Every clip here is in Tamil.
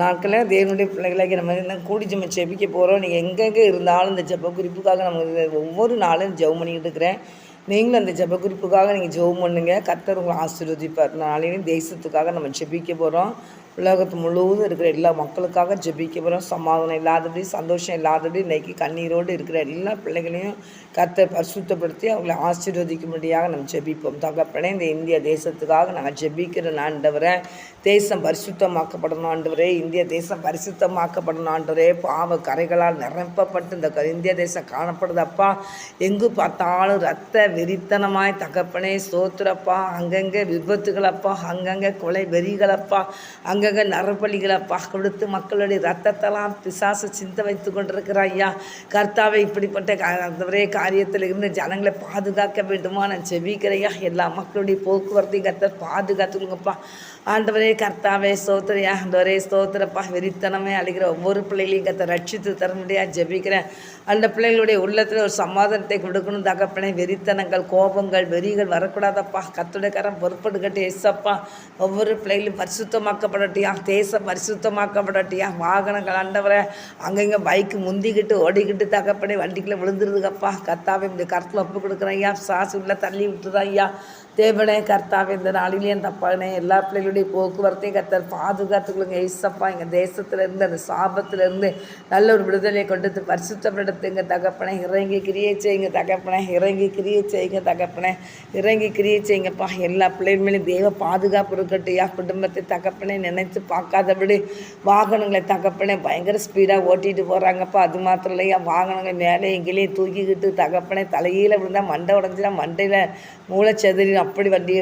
நாட்களில் தேவனுடைய பிள்ளைகளாகி நம்ம கூடி நம்ம ஜெபிக்க போகிறோம். நீங்கள் எங்கெங்கே இருந்தாலும் இந்த ஜெப குறிப்புக்காக நம்ம ஒவ்வொரு நாளும் ஜெபம் பண்ணிக்கிட்டு இருக்கிறேன். நீங்களும் அந்த ஜெப குறிப்புக்காக நீங்கள் ஜெபம் பண்ணுங்க. கர்த்தர் உங்களை ஆசீர்வதிப்பார். நாளையும் தேசத்துக்காக நம்ம ஜெபிக்க போகிறோம். உலகத்து முழுவதும் இருக்கிற எல்லா மக்களுக்காக ஜெபிக்க போகிறோம். சமாதானம் இல்லாதபடி, சந்தோஷம் இல்லாதபடி, இன்றைக்கி கண்ணீரோடு இருக்கிற எல்லா பிள்ளைகளையும் கர்த்தர் பரிசுத்தப்படுத்தி அவங்களை ஆசீர்வதிக்கும்படியாக நம்ம ஜெபிப்போம். தகப்பனே, இந்த இந்திய தேசத்துக்காக நாங்கள் ஜெபிக்கிற ஆண்டவரே, தேசம் பரிசுத்தமாக்கப்படணும் ஆண்டவரே, இந்திய தேசம் பரிசுத்தமாக்கப்படணும் ஆண்டவரே. பாவ கரைகளால் நிரப்பப்பட்டு இந்த இந்திய தேசம் காணப்படுதப்பா. எங்கு பார்த்தாலும் ரத்த வெறித்தனமாய் தகப்பனே ஸ்தோத்திரப்பா. அங்கங்கே விபத்துகளப்பா, அங்கங்கே கொலை வெறிகளப்பா, அங்கங்கே நரபலிகளப்பா கொடுத்து மக்களுடைய ரத்தத்தெல்லாம் பிசாசு சிந்த வைத்து கொண்டிருக்கிற ஐயா. கர்த்தாவை இப்படிப்பட்ட ஆண்டவரே காரியத்தில் இருந்து ஜனங்களை பாதுகாக்க வேண்டுமா நான் ஜெபிக்கிறையா. எல்லா மக்களுடைய போக்குவரத்தையும் கர்த்தர் பாதுகாத்துக்கோங்கப்பா ஆண்டவரே. கர்த்தாவே ஸ்தோத்திரியா. ஆண்டவரே ஸ்தோத்திரப்பா. வெறித்தனமே அழிக்கிற ஒவ்வொரு பிள்ளைகளையும் கர்த்தர் ரட்சித்து தர முடியாது ஜெபிக்கிறேன். அந்த பிள்ளைகளுடைய உள்ளத்தில் ஒரு சமாதானத்தை கொடுக்கணும் தகப்பனே. வெறித்தனங்கள், கோபங்கள், வெறிகள் வரக்கூடாதப்பா. கர்த்தருடைய கரம் பொறுப்படுகட்டே எஸ்ஸப்பா. ஒவ்வொரு பிள்ளைகளும் பரிசுத்தமாக்கப்படட்டியா, தேசம் பரிசுத்தமாக்கப்படட்டியா. வாகனங்கள் ஆண்டவரை அங்கங்கே பைக்கு முந்திக்கிட்டு ஓடிக்கிட்டு தகப்பனே வண்டிக்குள்ளே விழுந்துருதுக்கப்பா. கர்த்தாவே இந்த கருத்தில் ஒப்பு கொடுக்குறேன் ஐயா. சாசு உள்ள தள்ளி விட்டுதான் ஐயா. தேவனே கர்த்தாவே, இந்த நாளிலேயே தப்பானே எல்லா பிள்ளைகளுடைய போக்குவரத்தையும் கர்த்தர் பாதுகாத்துக்கொள்ளுங்க ஏசப்பா. எங்கள் தேசத்திலேருந்து அந்த சாபத்திலேருந்து நல்ல ஒரு விடுதலை கொண்டு பரிசுத்தப்படுத்துங்க தகப்பனே. இறங்கி கிரியை செய்யுங்க தகப்பனே. இறங்கி கிரியை செய்யுங்க தகப்பனே. இறங்கி கிரியை செய்யுங்கப்பா. எல்லா பிள்ளைகளுமே தெய்வ பாதுகாப்பு இருக்கட்டையா. குடும்பத்தை தகப்பனே நினைத்து பார்க்காதபடி வாகனங்களை தகப்பனே பயங்கர ஸ்பீடாக ஓட்டிகிட்டு போகிறாங்கப்பா. அது மாத்திரம் இல்லையா, வாகனங்கள் மேலே எங்கேயும் தூக்கிக்கிட்டு தகப்பனே தலையில் விழுந்தால் மண்டை உடஞ்சினா மண்டையில் மூளைச்செதறி அப்படி வண்டியை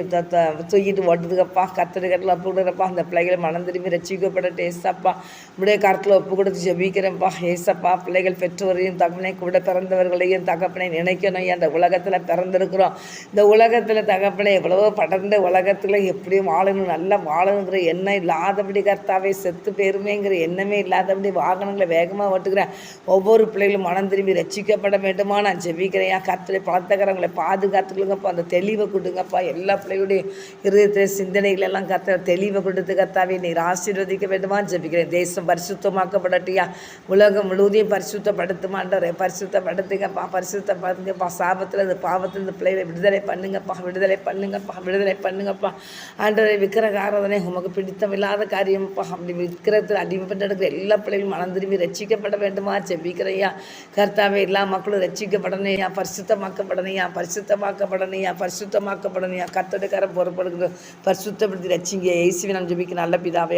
தூக்கிட்டு ஓட்டுதுக்கப்பா. கத்திரிக்கட்டில் ஒப்பு கொடுக்குறப்பா. அந்த பிள்ளைகளை மனம் திரும்பி ரசிக்கப்படட்டு ஏசப்பா. இப்படியே கருத்தில் ஒப்பு கொடுத்து ஜெபிக்கிறேன்ப்பா ஏசப்பா. பிள்ளைகள் பெற்றோரையும் தகப்பனை கூட பிறந்தவர்களையும் தகப்பனை நினைக்கணும். அந்த உலகத்தில் பிறந்திருக்கிறோம். இந்த உலகத்தில் தகப்பனை எவ்வளவோ படர்ந்த உலகத்தில் எப்படியும் வாழணும், நல்லா வாழணுங்கிற எண்ணம் இல்லாதபடி கர்த்தாவே, செத்து பெருமைங்கிற எண்ணமே இல்லாதபடி வாகனங்களை வேகமாக ஓட்டுக்கிறேன். ஒவ்வொரு பிள்ளைகளும் மனம் திரும்பி ரசிக்கப்பட வேண்டுமா நான் ஜெபிக்கிறேன். கர்த்தரை பழத்தக்காரங்களை பாதுகாத்துக்கொள்ளுங்கப்பா. அந்த தெளிவை கொடுங்கப்பா. எல்லா பிள்ளைகளுடைய இருதயத்தில் சிந்தனைகளெல்லாம் கர்த்தர் தெளிவை கொடுத்து கர்த்தாவே நீர் ஆசீர்வதிக்க வேண்டுமா ஜெபிக்கிறேன். தேசம் பரிசுத்தமாக்கப்படட்டியா. உலகம் முழுவதையும் பரிசுத்தப்படுத்துமாண்டவரே. பரிசுத்தப்படுத்துங்கப்பா. பரிசுத்தப்படுத்துங்கப்பா. சாபத்தில் இந்த பாவத்தில் இந்த பிள்ளைகளை விடுதலை பண்ணுங்கப்பா. விடுதலை பண்ணுங்கப்பா. விடுதலை பண்ணுங்கப்பா ஆண்டவரை. விக்கிரக ஆராதனை உமக்கு பிடித்தமில்லாத காரியம்ப்பா. அப்படி விக்கிரத்தில் அடிமைப்பட்டு எடுக்கிற எல்லா பிள்ளைகளும் மனம் திரும்பி ரசிக்கப்பட வேண்டுமா ஜெபிக்கிறையா. கர்த்தாவே, எல்லா மக்களும் ரசிக்கப்படணையா, பரிசுத்தமாக்கப்படணையா, பரிசுத்தமாக்கப்படணையா, பரிசுத்தமாக்கப்படணையா. கர்த்தருடைய கரம் பொறுப்படுகிறது. பரிசுத்தப்படுத்தி ரட்சிங்க இயேசுவின் நாமத்தில் ஜெபிக்கிறேன் நல்ல பிதாவே.